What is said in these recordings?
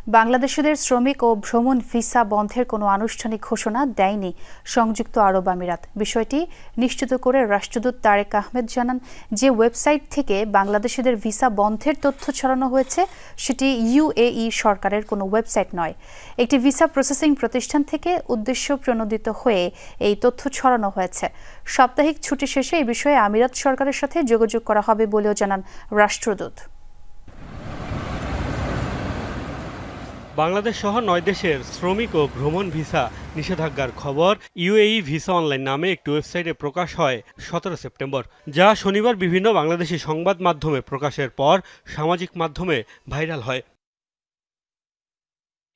বাংলাদেশিদের শ্রমিক ও ভ্রমণ ভিসা বন্ধের কোনো আনুষ্ঠানিক ঘোষণা দেয়নি সংযুক্ত আরব আমিরাত। বিষয়টি নিশ্চিত করে রাষ্ট্রদূত তারেক আহমেদ জানান, যে ওয়েবসাইট থেকে বাংলাদেশিদের ভিসা বন্ধের তথ্য ছড়ানো হয়েছে সেটি ইউএই সরকারের কোনো ওয়েবসাইট নয়। একটি ভিসা প্রসেসিং প্রতিষ্ঠান থেকে উদ্দেশ্য প্রণোদিত হয়ে এই তথ্য ছড়ানো হয়েছে। সাপ্তাহিক ছুটি শেষে এই বিষয়ে আমিরাত সরকারের সাথে যোগাযোগ করা হবে বলেও জানান রাষ্ট্রদূত। বাংলাদেশ সহ ৯ দেশের শ্রমিক ও ভ্রমণ ভিসা নিষেধাজ্ঞার খবর ইউএই ভিসা অনলাইন নামে একটি ওয়েবসাইটে প্রকাশ হয় ১৭ সেপ্টেম্বর, যা শনিবার বিভিন্ন বাংলাদেশি সংবাদ মাধ্যমে প্রকাশের পর সামাজিক মাধ্যমে ভাইরাল হয়।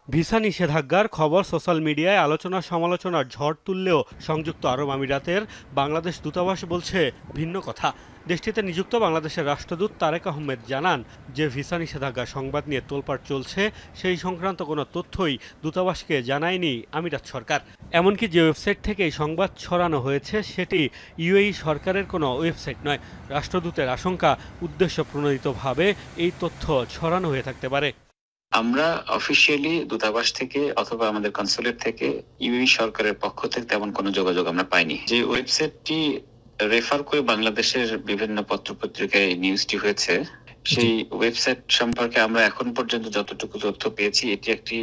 ভিসা নিষেধাজ্ঞার খবর সোশ্যাল মিডিয়ায় আলোচনা সমালোচনার ঝড় তুললেও সংযুক্ত আরব আমিরাতের বাংলাদেশ দূতাবাস বলছে ভিন্ন কথা। দেশটিতে নিযুক্ত বাংলাদেশের রাষ্ট্রদূত তারেক আহমেদ জানান, যে ভিসা নিষেধাজ্ঞার সংবাদ নিয়ে তোলপাড় চলছে সেই সংক্রান্ত কোনো তথ্যই দূতাবাসকে জানায়নি আমিরাত সরকার। এমনকি যে ওয়েবসাইট থেকে এই সংবাদ ছড়ানো হয়েছে সেটি ইউএই সরকারের কোনো ওয়েবসাইট নয়। রাষ্ট্রদূতের আশঙ্কা, উদ্দেশ্য প্রণোদিতভাবে এই তথ্য ছড়ানো হয়ে থাকতে পারে। আমরা অফিসিয়ালি দূতাবাস থেকে অথবা আমাদের কনসুলেট থেকে ইউএই সরকারের পক্ষ থেকে তেমন কোনো যোগাযোগ আমরা পাইনি। যে ওয়েবসাইটটি রেফার করে বাংলাদেশের বিভিন্ন পত্রপত্রিকায় নিউজটি হয়েছে, সেই ওয়েবসাইট সম্পর্কে আমরা এখন পর্যন্ত যতটুকু তথ্য পেয়েছি এটি একটি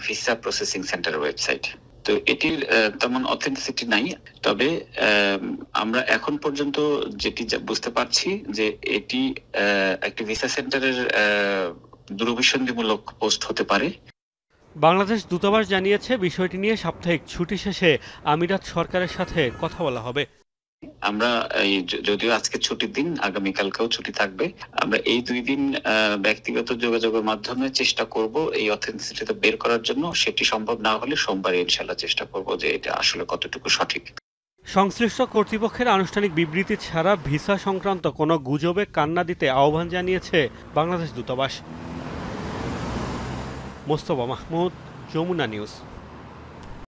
ভিসা প্রসেসিং সেন্টারের ওয়েবসাইট। তো এটির তেমন অথেন্টিসিটি নাই। তবে আমরা এখন পর্যন্ত যেটি বুঝতে পারছি যে এটি একটি ভিসা সেন্টারের দুরভিসন্ধিমূলক পোস্ট হতে পারে। বাংলাদেশ দূতাবাস জানিয়েছে, বিষয়টি নিয়ে সাপ্তাহিক ছুটি শেষে আমিরাত সরকারের সাথে কথা বলা হবে। আমরা যদিও আজকে ছুটির দিন, আগামীকালকেও ছুটি থাকবে, আমরা এই 2 দিন ব্যক্তিগত যোগাযোগের মাধ্যমে চেষ্টা করব এই অথেন্টিসিটিটা বের করার জন্য। সেটি সম্ভব না হলে সোমবার ইনশাআল্লাহ চেষ্টা করব যে এটা আসলে কতটুকু সঠিক। সংশ্লিষ্ট কর্তৃপক্ষের আনুষ্ঠানিক বিবৃতি ছাড়া ভিসা সংক্রান্ত কোনো গুজবে কান না দিতে আহ্বান জানিয়েছে বাংলাদেশ দূতাবাস। মোস্তফা মাহমুদ, যমুনা নিউজ।